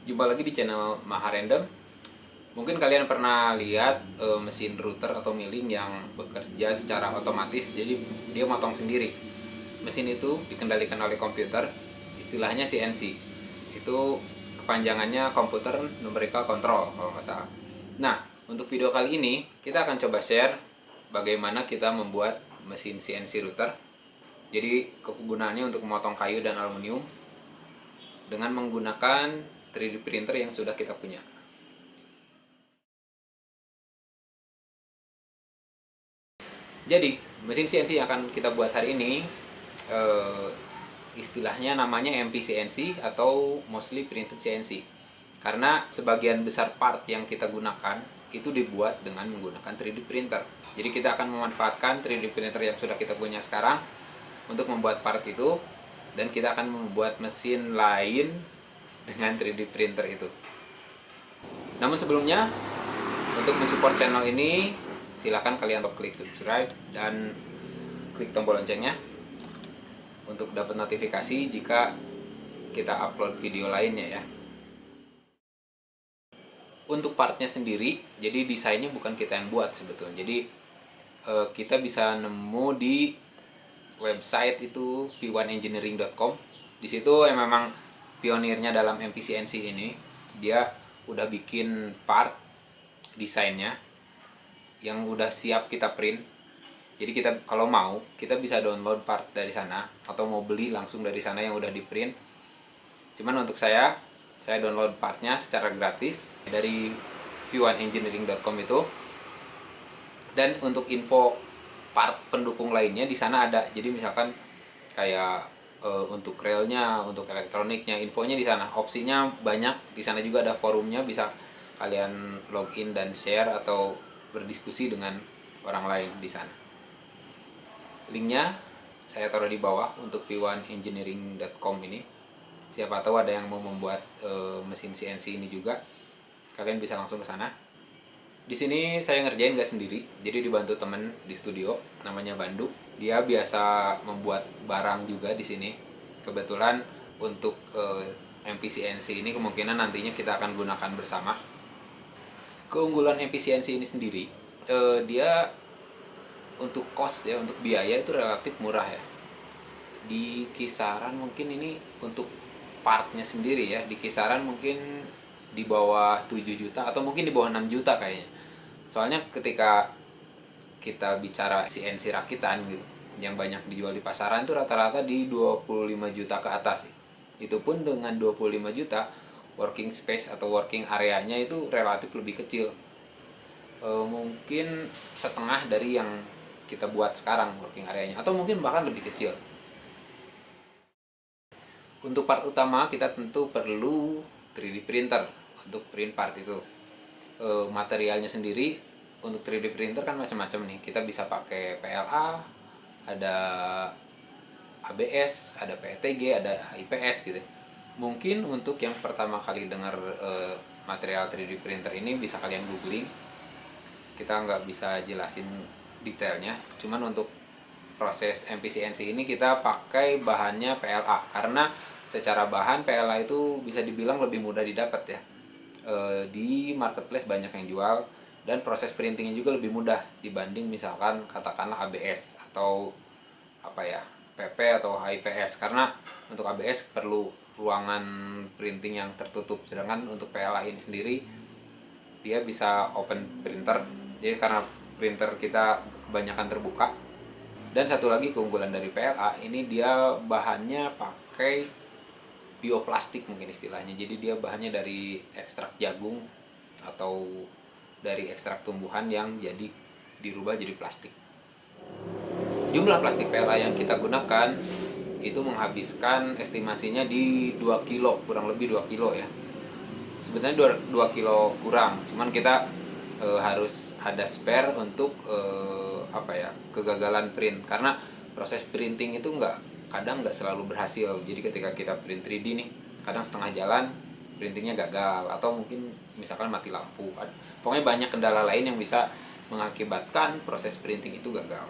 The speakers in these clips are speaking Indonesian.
Jumpa lagi di channel Maha Random. Mungkin kalian pernah lihat mesin router atau milling yang bekerja secara otomatis, jadi dia motong sendiri. Mesin itu dikendalikan oleh komputer, istilahnya CNC. Itu kepanjangannya Computer Numerical Control kalau nggak salah. Nah, untuk video kali ini kita akan coba share bagaimana kita membuat mesin CNC router. Jadi kegunaannya untuk memotong kayu dan aluminium dengan menggunakan 3D printer yang sudah kita punya. Jadi, mesin CNC yang akan kita buat hari ini eh, istilahnya namanya MPCNC atau Mostly Printed CNC. Karena sebagian besar part yang kita gunakan itu dibuat dengan menggunakan 3D printer. Jadi kita akan memanfaatkan 3D printer yang sudah kita punya sekarang untuk membuat part itu, dan kita akan membuat mesin lain dengan 3D printer itu. Namun sebelumnya, untuk mensupport channel ini, silakan kalian klik subscribe dan klik tombol loncengnya untuk dapat notifikasi jika kita upload video lainnya ya. Untuk partnya sendiri, jadi desainnya bukan kita yang buat sebetulnya. Jadi kita bisa nemu di website itu v1engineering.com. Di situ memang pionirnya dalam MPCNC ini. Dia udah bikin part desainnya yang udah siap kita print. Jadi kita kalau mau, kita bisa download part dari sana atau mau beli langsung dari sana yang udah di print. Cuman untuk saya download partnya secara gratis dari v1engineering.com itu. Dan untuk info part pendukung lainnya di sana ada. Jadi misalkan kayak untuk relnya, untuk elektroniknya, infonya di sana. Opsinya banyak. Di sana juga ada forumnya, bisa kalian login dan share atau berdiskusi dengan orang lain di sana. Linknya saya taruh di bawah untuk v1engineering.com ini. Siapa tahu ada yang mau membuat mesin CNC ini juga, kalian bisa langsung ke sana. Di sini saya ngerjain nggak sendiri, jadi dibantu temen di studio, namanya Bandu. Dia biasa membuat barang juga di sini. Kebetulan untuk MPCNC ini kemungkinan nantinya kita akan gunakan bersama. Keunggulan MPCNC ini sendiri, dia untuk cost ya, untuk biaya itu relatif murah ya. Di kisaran mungkin ini untuk partnya sendiri ya, di kisaran mungkin di bawah 7 juta atau mungkin di bawah 6 juta kayaknya. Soalnya ketika kita bicara CNC rakitan gitu, yang banyak dijual di pasaran itu rata-rata di 25 juta ke atas. Itu pun dengan 25 juta, working space atau working areanya itu relatif lebih kecil. Mungkin setengah dari yang kita buat sekarang working areanya, atau mungkin bahkan lebih kecil. Untuk part utama kita tentu perlu 3D printer untuk print part itu. Materialnya sendiri untuk 3D printer kan macam-macam nih. Kita bisa pakai PLA, ada ABS, ada PETG, ada IPS gitu. Mungkin untuk yang pertama kali dengar material 3D printer ini bisa kalian googling. Kita nggak bisa jelasin detailnya, cuman untuk proses MPCNC ini kita pakai bahannya PLA karena secara bahan PLA itu bisa dibilang lebih mudah didapat ya. Di marketplace banyak yang jual, dan proses printingnya juga lebih mudah dibanding misalkan katakanlah ABS atau apa ya, PP atau HIPS, karena untuk ABS perlu ruangan printing yang tertutup, sedangkan untuk PLA ini sendiri dia bisa open printer. Jadi karena printer kita kebanyakan terbuka. Dan satu lagi keunggulan dari PLA ini, dia bahannya pakai bioplastik mungkin istilahnya. Jadi dia bahannya dari ekstrak jagung atau dari ekstrak tumbuhan yang jadi dirubah jadi plastik. Jumlah plastik PLA yang kita gunakan itu menghabiskan estimasinya di 2 kilo, kurang lebih 2 kilo ya. Sebenarnya 2 kilo kurang, cuman kita harus ada spare untuk kegagalan print, karena proses printing itu kadang nggak selalu berhasil. Jadi ketika kita print 3D nih, kadang setengah jalan printingnya gagal, atau mungkin misalkan mati lampu. Pokoknya banyak kendala lain yang bisa mengakibatkan proses printing itu gagal.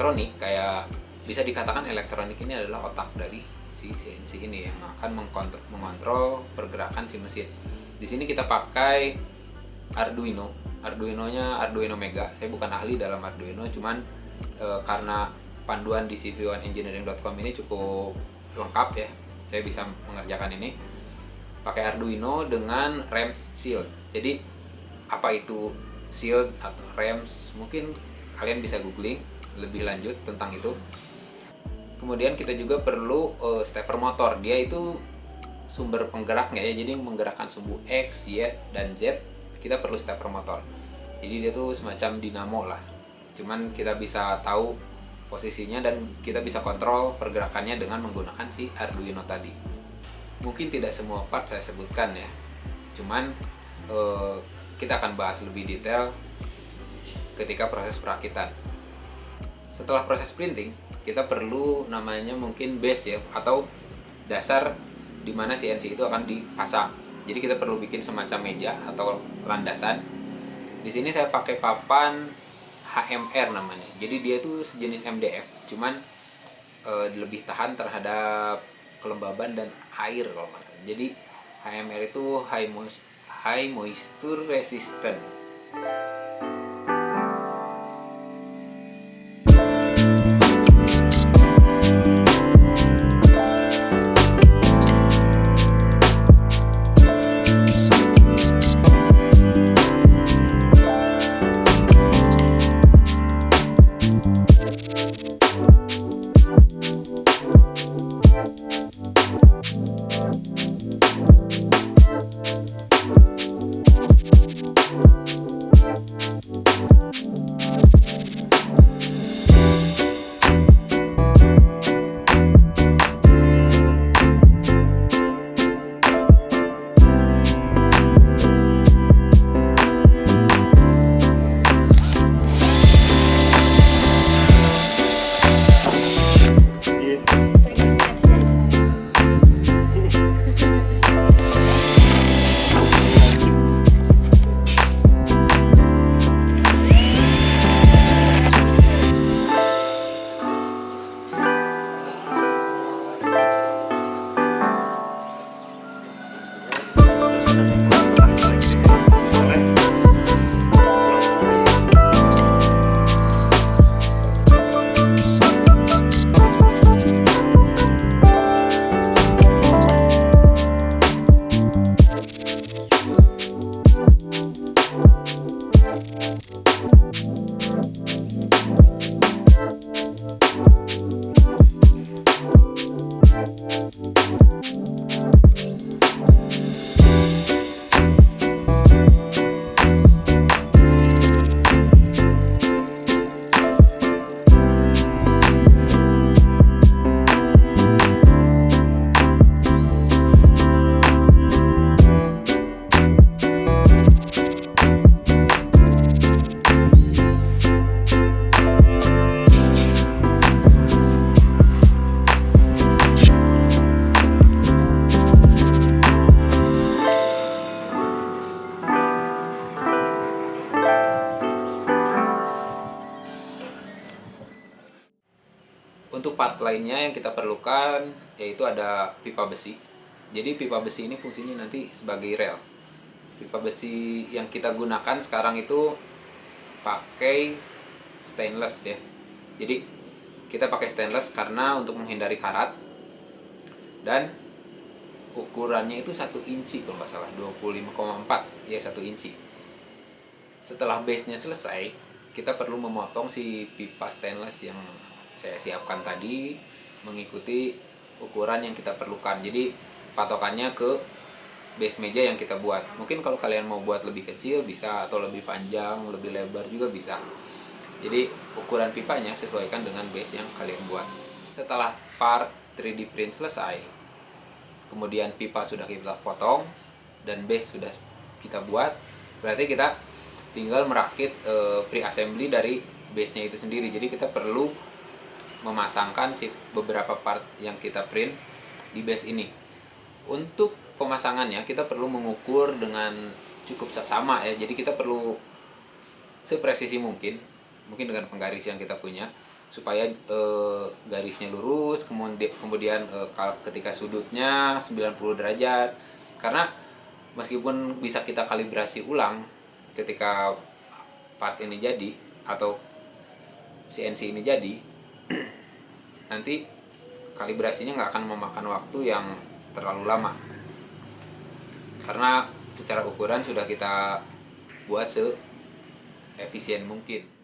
elektronik, kayak bisa dikatakan elektronik ini adalah otak dari si CNC ini yang akan mengontrol pergerakan si mesin. Di sini kita pakai Arduino-nya Arduino Mega. Saya bukan ahli dalam Arduino, cuman karena panduan di cv1engineering.com ini cukup lengkap ya, saya bisa mengerjakan ini pakai Arduino dengan RAMS Shield. Jadi apa itu Shield atau RAMS? Mungkin kalian bisa googling lebih lanjut tentang itu. Kemudian kita juga perlu stepper motor. Dia itu sumber penggeraknya ya, jadi menggerakkan sumbu X, Y, dan Z kita perlu stepper motor. Jadi dia tuh semacam dinamo lah, cuman kita bisa tahu posisinya dan kita bisa kontrol pergerakannya dengan menggunakan si Arduino tadi. Mungkin tidak semua part saya sebutkan ya, cuman kita akan bahas lebih detail ketika proses perakitan. Setelah proses printing, kita perlu namanya mungkin base ya, atau dasar di mana CNC itu akan dipasang. Jadi kita perlu bikin semacam meja atau landasan. Di sini saya pakai papan HMR namanya. Jadi dia itu sejenis MDF, cuman lebih tahan terhadap kelembaban dan air kalau nggak salah. Jadi HMR itu high moisture resistant. Untuk part lainnya yang kita perlukan yaitu ada pipa besi. Jadi pipa besi ini fungsinya nanti sebagai rel. Pipa besi yang kita gunakan sekarang itu pakai stainless ya. Jadi kita pakai stainless karena untuk menghindari karat, dan ukurannya itu 1 inci kalau nggak salah, 25,4 ya, 1 inci. Setelah base-nya selesai, kita perlu memotong si pipa stainless yang saya siapkan tadi mengikuti ukuran yang kita perlukan. Jadi patokannya ke base meja yang kita buat. Mungkin kalau kalian mau buat lebih kecil bisa, atau lebih panjang, lebih lebar juga bisa. Jadi ukuran pipanya sesuaikan dengan base yang kalian buat. Setelah part 3D print selesai, kemudian pipa sudah kita potong dan base sudah kita buat, berarti kita tinggal merakit pre-assembly dari base-nya itu sendiri. Jadi kita perlu memasangkan beberapa part yang kita print di base ini. Untuk pemasangannya kita perlu mengukur dengan cukup sama ya. Jadi kita perlu sepresisi mungkin dengan penggaris yang kita punya. supaya garisnya lurus, kemudian ketika sudutnya 90 derajat. Karena meskipun bisa kita kalibrasi ulang ketika part ini jadi atau CNC ini jadi, nanti kalibrasinya nggak akan memakan waktu yang terlalu lama, karena secara ukuran sudah kita buat se-efisien mungkin.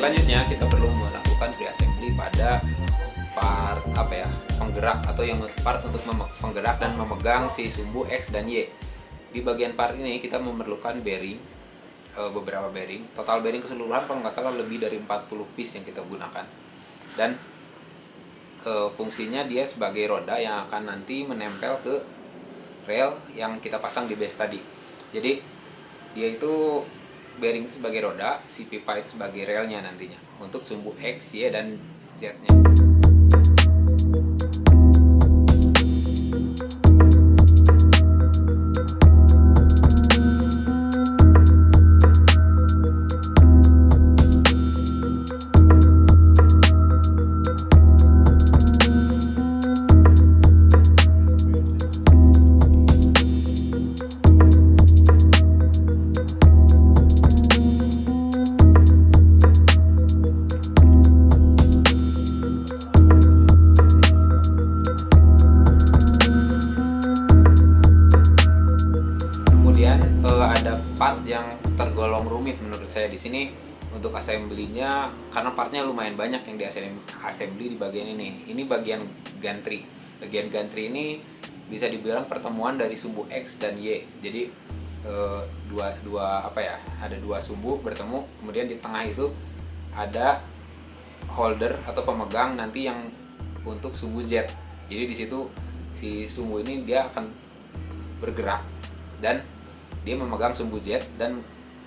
Selanjutnya kita perlu melakukan pre-assembly pada part penggerak atau yang part untuk penggerak dan memegang si sumbu X dan Y. Di bagian part ini kita memerlukan bearing, beberapa bearing. Total bearing keseluruhan kalau nggak salah lebih dari 40 piece yang kita gunakan. Dan fungsinya dia sebagai roda yang akan nanti menempel ke rel yang kita pasang di base tadi. Jadi dia itu bearing sebagai roda, si pipa itu sebagai relnya nantinya untuk sumbu X, Y, dan Z-nya. Ada part yang tergolong rumit menurut saya di sini untuk assembly-nya, karena partnya lumayan banyak yang di assembly di bagian ini. Ini bagian gantry. Bagian gantry ini bisa dibilang pertemuan dari sumbu X dan Y. Jadi ada dua sumbu bertemu, kemudian di tengah itu ada holder atau pemegang nanti yang untuk sumbu Z. Jadi di situ si sumbu ini dia akan bergerak dan dia memegang sumbu Z dan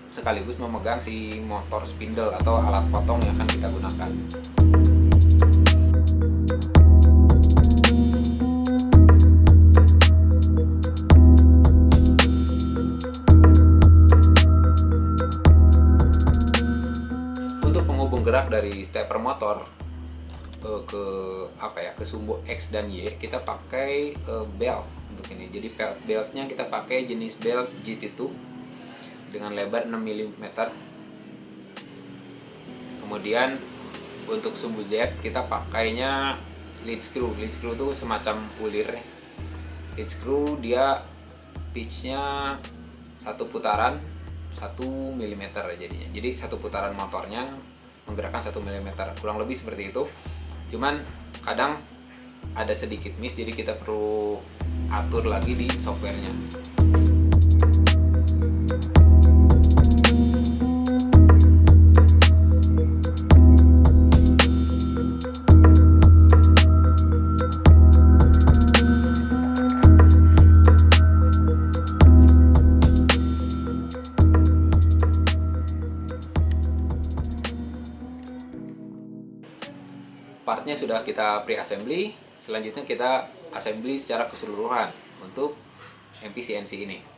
sekaligus memegang si motor spindle atau alat potong yang akan kita gunakan. bergerak dari stepper motor ke ke sumbu X dan Y, kita pakai belt untuk ini. Jadi beltnya kita pakai jenis belt GT2 dengan lebar 6 mm. Kemudian untuk sumbu Z kita pakainya lead screw. Lead screw itu semacam ulir. Lead screw dia pitchnya satu putaran 1 mm jadinya. Jadi satu putaran motornya menggerakkan 1 mm, kurang lebih seperti itu. Cuman kadang ada sedikit miss, jadi kita perlu atur lagi di softwarenya. Partnya sudah kita pre-assembly, selanjutnya kita assembly secara keseluruhan untuk MPCNC ini.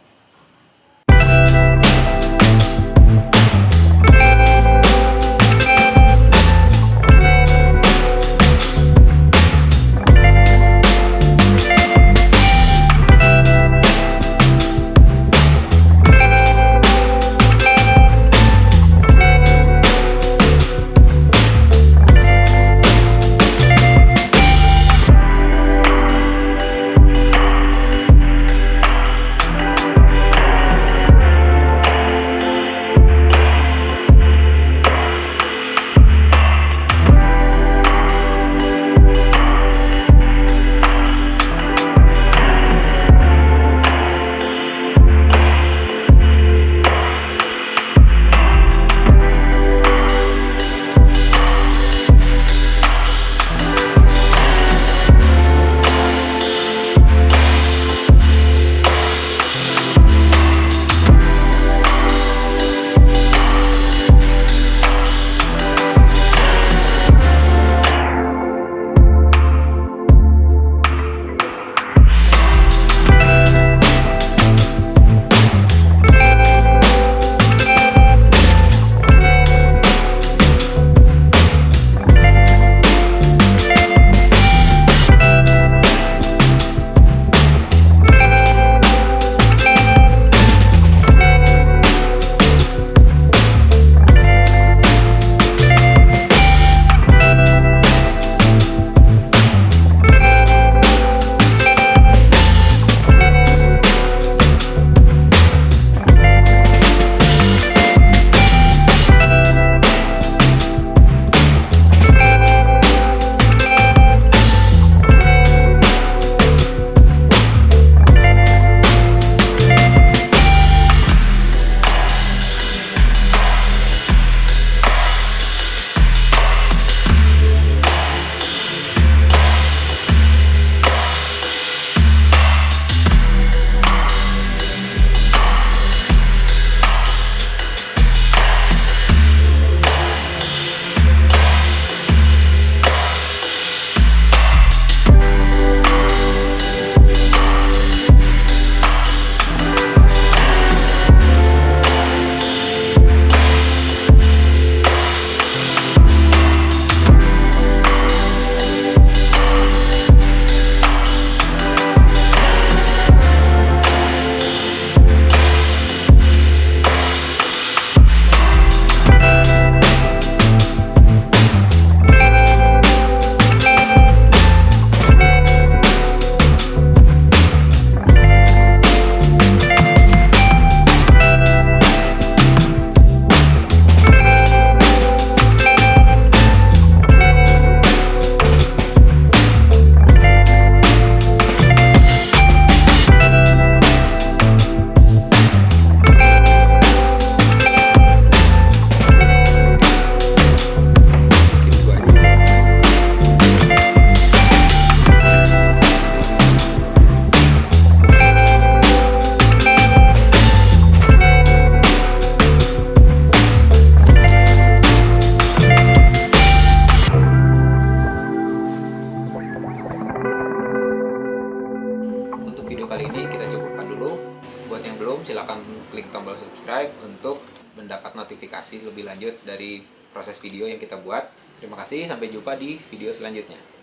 silakan klik tombol subscribe untuk mendapat notifikasi lebih lanjut dari proses video yang kita buat. Terima kasih, sampai jumpa di video selanjutnya.